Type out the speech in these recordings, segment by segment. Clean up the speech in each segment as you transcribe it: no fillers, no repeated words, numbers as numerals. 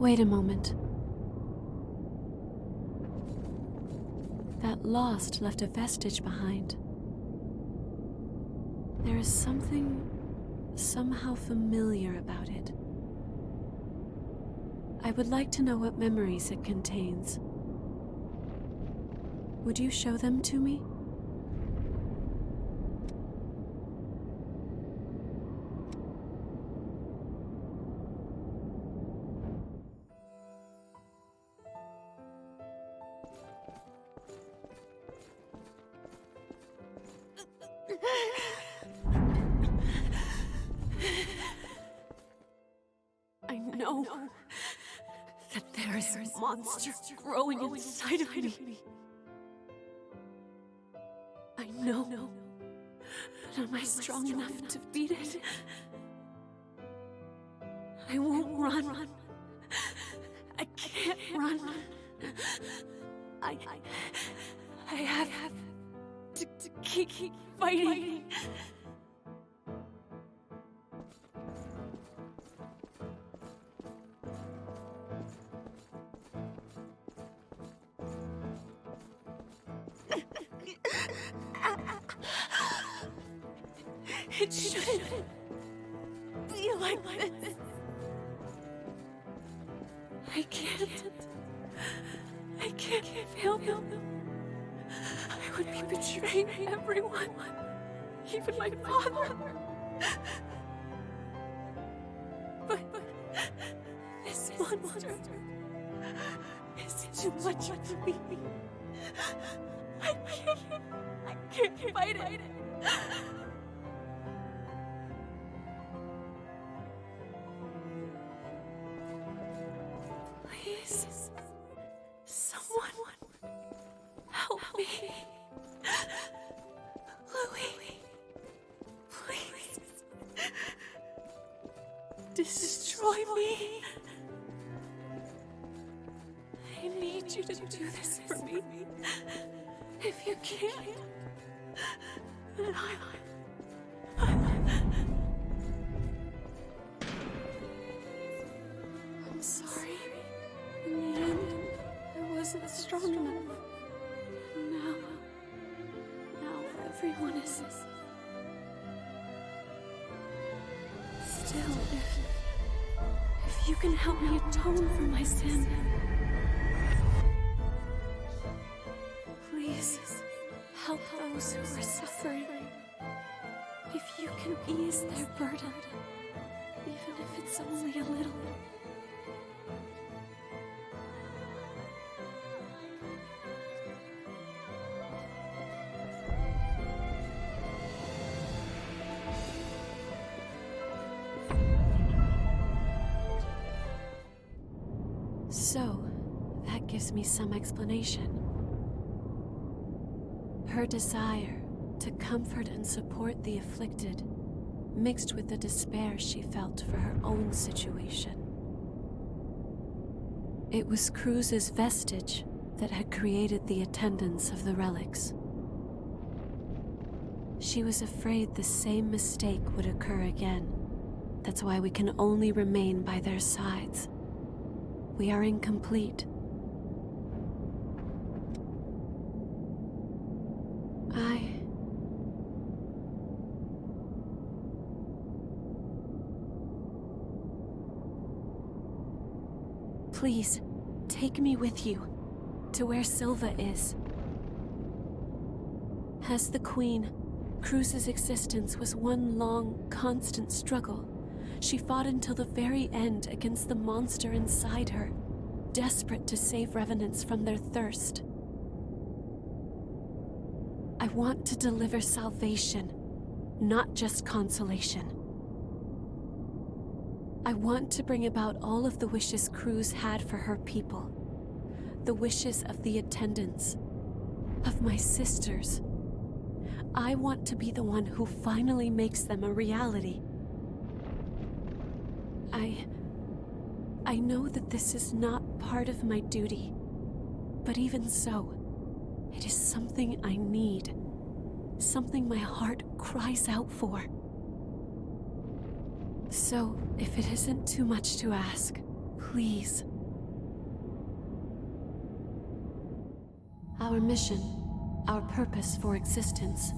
Wait a moment. That lost left a vestige behind. There is something somehow familiar about it. I would like to know what memories it contains. Would you show them to me? I know that there is a monster growing inside of me. I know, but am I strong enough to beat it? I won't run. I can't run. I have to keep fighting. It shouldn't be like this. I can't fail him. I would be betraying everyone, even my father. But this monster is too much for me. I can't fight it. Please, someone help me. Louis, please. Destroy me. I need you to do this for me. If you can't, then I'm sorry. In the end, I wasn't strong enough. Now everyone is. Still, if you can help me atone for my sin, please help those who are suffering. If you can ease their burden, even if it's only a little. So, that gives me some explanation. Her desire to comfort and support the afflicted, mixed with the despair she felt for her own situation. It was Cruz's vestige that had created the attendance of the relics. She was afraid the same mistake would occur again. That's why we can only remain by their sides. We are incomplete. Please, take me with you, to where Silva is. As the Queen, Cruz's existence was one long, constant struggle. She fought until the very end against the monster inside her, desperate to save revenants from their thirst. I want to deliver salvation, not just consolation. I want to bring about all of the wishes Cruz had for her people. The wishes of the attendants, of my sisters. I want to be the one who finally makes them a reality. I know that this is not part of my duty, but even so, it is something I need, something my heart cries out for. So, if it isn't too much to ask, please, Our mission, our purpose for existence,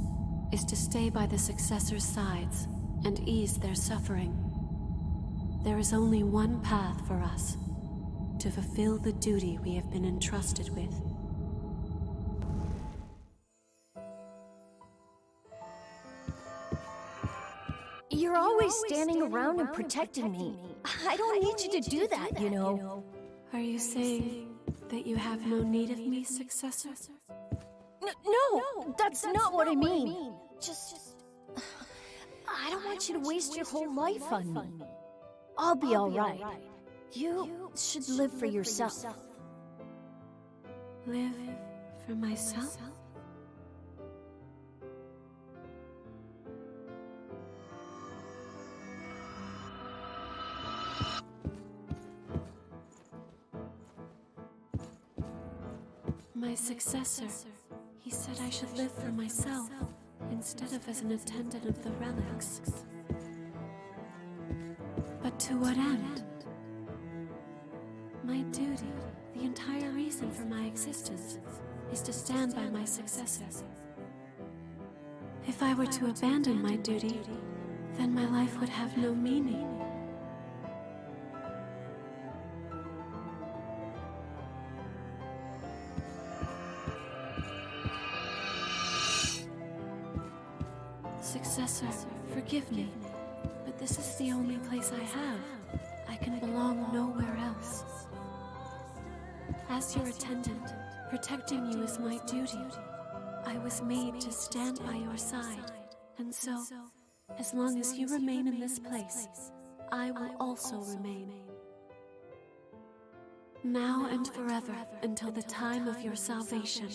is to stay by the successor's sides and ease their suffering. There is only one path for us, to fulfill the duty we have been entrusted with. You're always standing around and protecting me. I don't need you to do that, you know. Are you saying that you have no need of me, successor? No, that's not what I mean. Just... I don't want you to waste your whole life on me. I'll be alright. You should live for yourself. Live for myself? My successor, he said I should live for myself instead of as an attendant of the relics. But to what end? My duty, the entire reason for my existence, is to stand by my successor. If I were to abandon my duty, then my life would have no meaning. Successor, forgive me, but this is the only place I have. I can belong nowhere else. As your attendant, protecting you is my duty. I was made to stand by your side, and so, as long as you remain in this place, I will also remain. Now and forever, until the time of your salvation.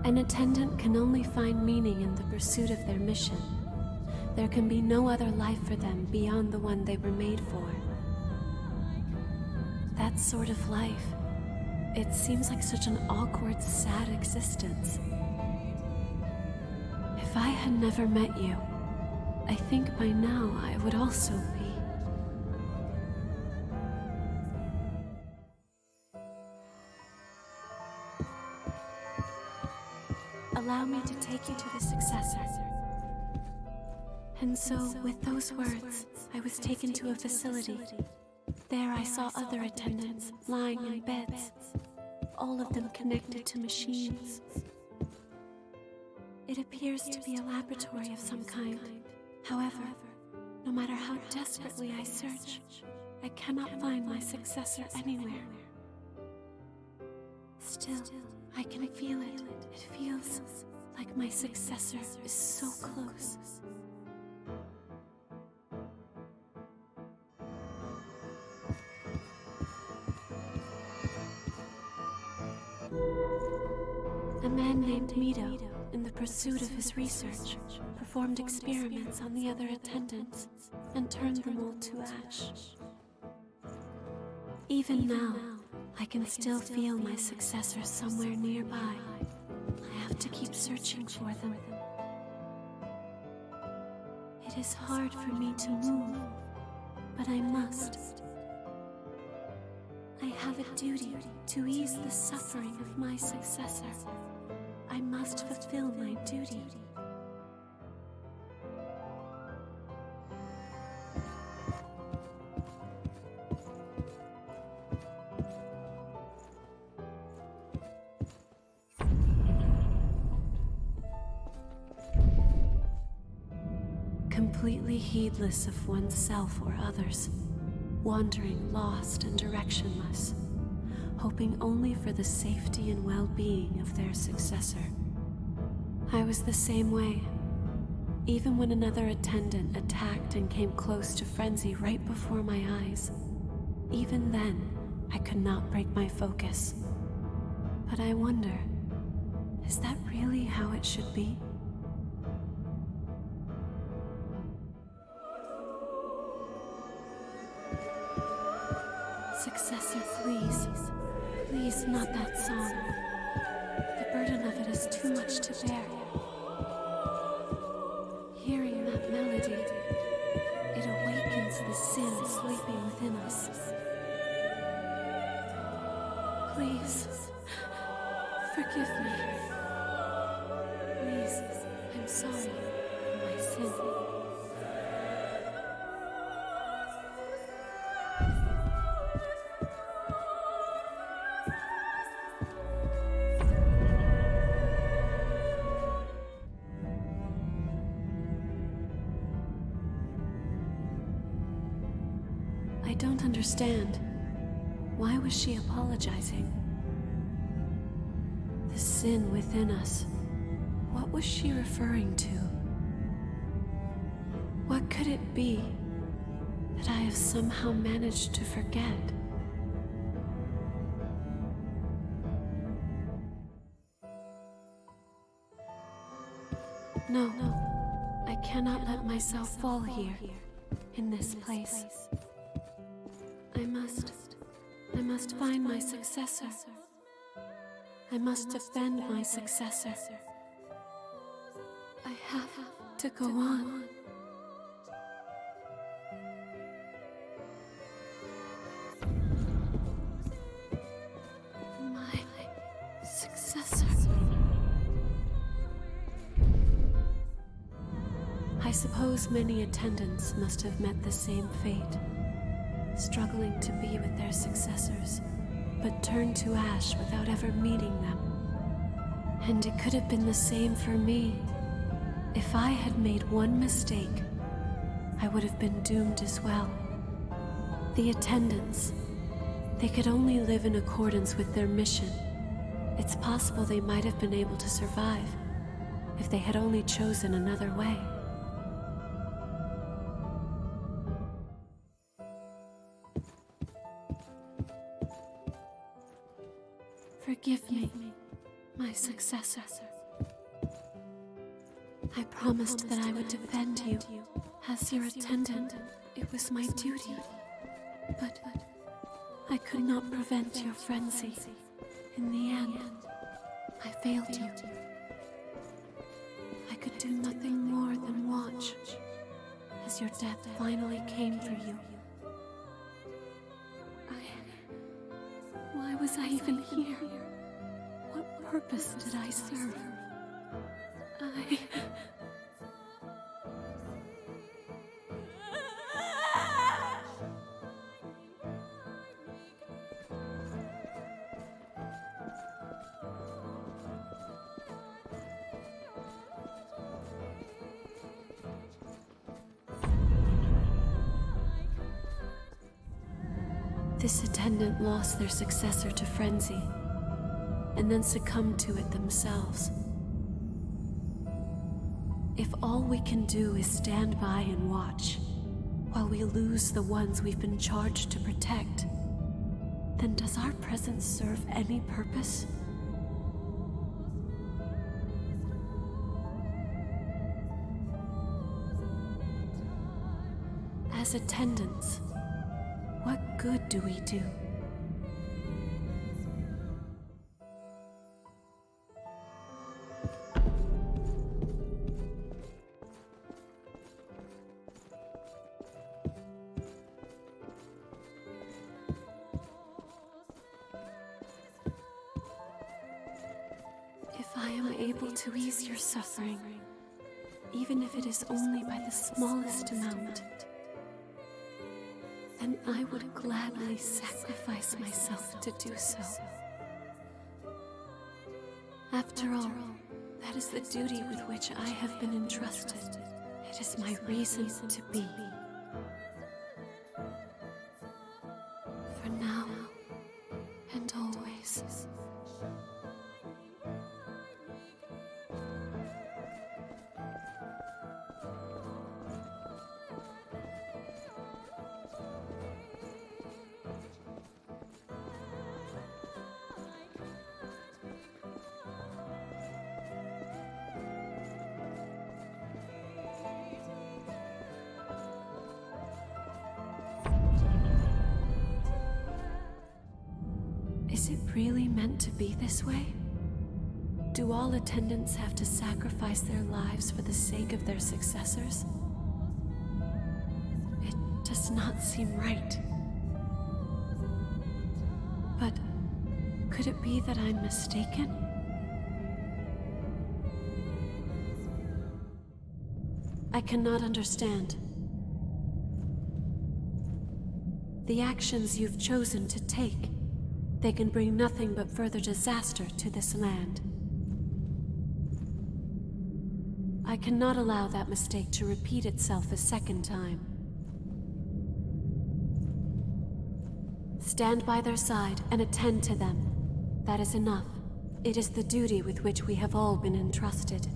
An attendant can only find meaning in the pursuit of their mission. There can be no other life for them beyond the one they were made for. That sort of life, it seems like such an awkward, sad existence. If I had never met you, I think by now I would also be. Allow me to take you to the successor. And so, with those words, I was taken to a facility. There I saw other attendants lying in beds, all of them connected to machines. It appears to be a laboratory of some kind. However, no matter how desperately I search, I cannot find my successor anywhere. Still, I can feel it. It feels like my successor is so close. A man named Mito, in the pursuit of his research, performed experiments on the other attendants and turned them all to ash. Even now, I can still feel my successor somewhere nearby. I have to keep searching for them. It is hard for me to move, but I must. I have a duty to ease the suffering of my successor. I must fulfill my duty. Completely heedless of oneself or others, wandering lost and directionless, hoping only for the safety and well-being of their successor. I was the same way. Even when another attendant attacked and came close to frenzy right before my eyes, even then, I could not break my focus. But I wonder, is that really how it should be? Successor, please. Please, not that song. The burden of it is too much to bear. Hearing that melody, it awakens the sin sleeping within us. Please, forgive me. Please, I'm sorry for my sin. I don't understand. Why was she apologizing? The sin within us. What was she referring to? What could it be that I have somehow managed to forget? No, I cannot let myself fall here, in this place. I must find my successor. I must defend my successor. I have to go on. My successor. I suppose many attendants must have met the same fate, struggling to be with their successors, but turned to ash without ever meeting them. And it could have been the same for me. If I had made one mistake, I would have been doomed as well. The attendants, they could only live in accordance with their mission. It's possible they might have been able to survive if they had only chosen another way. Forgive me, my successor. I promised that I would defend you as your attendant. It was my duty. But I could not prevent your frenzy. In the end, I failed you. I could do nothing more than watch as your death finally came for you. Why was I even here? What purpose did I serve? This attendant lost their successor to frenzy, and then succumbed to it themselves. If all we can do is stand by and watch, while we lose the ones we've been charged to protect, then does our presence serve any purpose? As attendants, what good do we do? If I am able to ease your suffering, even if it is only by the smallest amount, then I would gladly sacrifice myself to do so. After all, that is the duty with which I have been entrusted. It is my reason to be. For now and always. Is it really meant to be this way? Do all attendants have to sacrifice their lives for the sake of their successors? It does not seem right. But could it be that I'm mistaken? I cannot understand. The actions you've chosen to take, they can bring nothing but further disaster to this land. I cannot allow that mistake to repeat itself a second time. Stand by their side and attend to them. That is enough. It is the duty with which we have all been entrusted.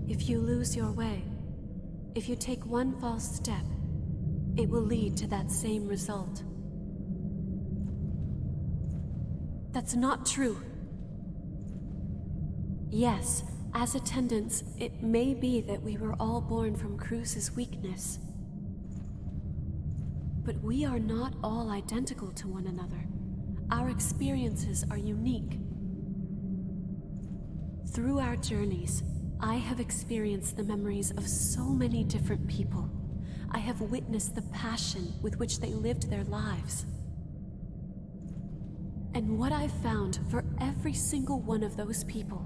If you lose your way, if you take one false step, it will lead to that same result. That's not true. Yes, as attendants, it may be that we were all born from Cruz's weakness. But we are not all identical to one another. Our experiences are unique. Through our journeys, I have experienced the memories of so many different people. I have witnessed the passion with which they lived their lives. And what I've found for every single one of those people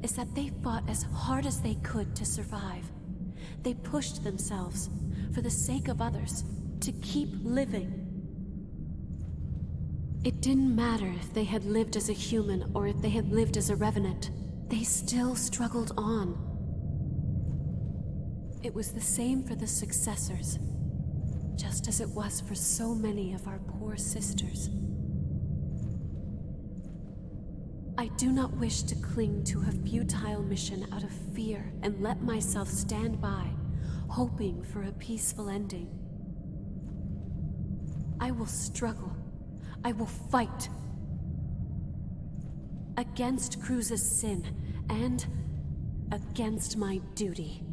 is that they fought as hard as they could to survive. They pushed themselves for the sake of others to keep living. It didn't matter if they had lived as a human or if they had lived as a revenant. They still struggled on. It was the same for the successors, just as it was for so many of our poor sisters. I do not wish to cling to a futile mission out of fear and let myself stand by, hoping for a peaceful ending. I will struggle. I will fight. Against Cruz's sin and against my duty.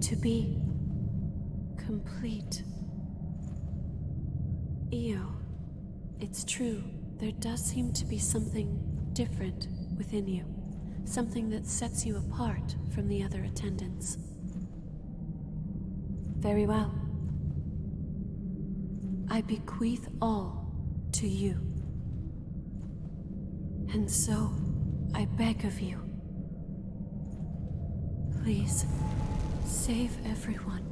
To be complete. Io, it's true, there does seem to be something different within you. Something that sets you apart from the other attendants. Very well. I bequeath all to you. And so, I beg of you, please, save everyone.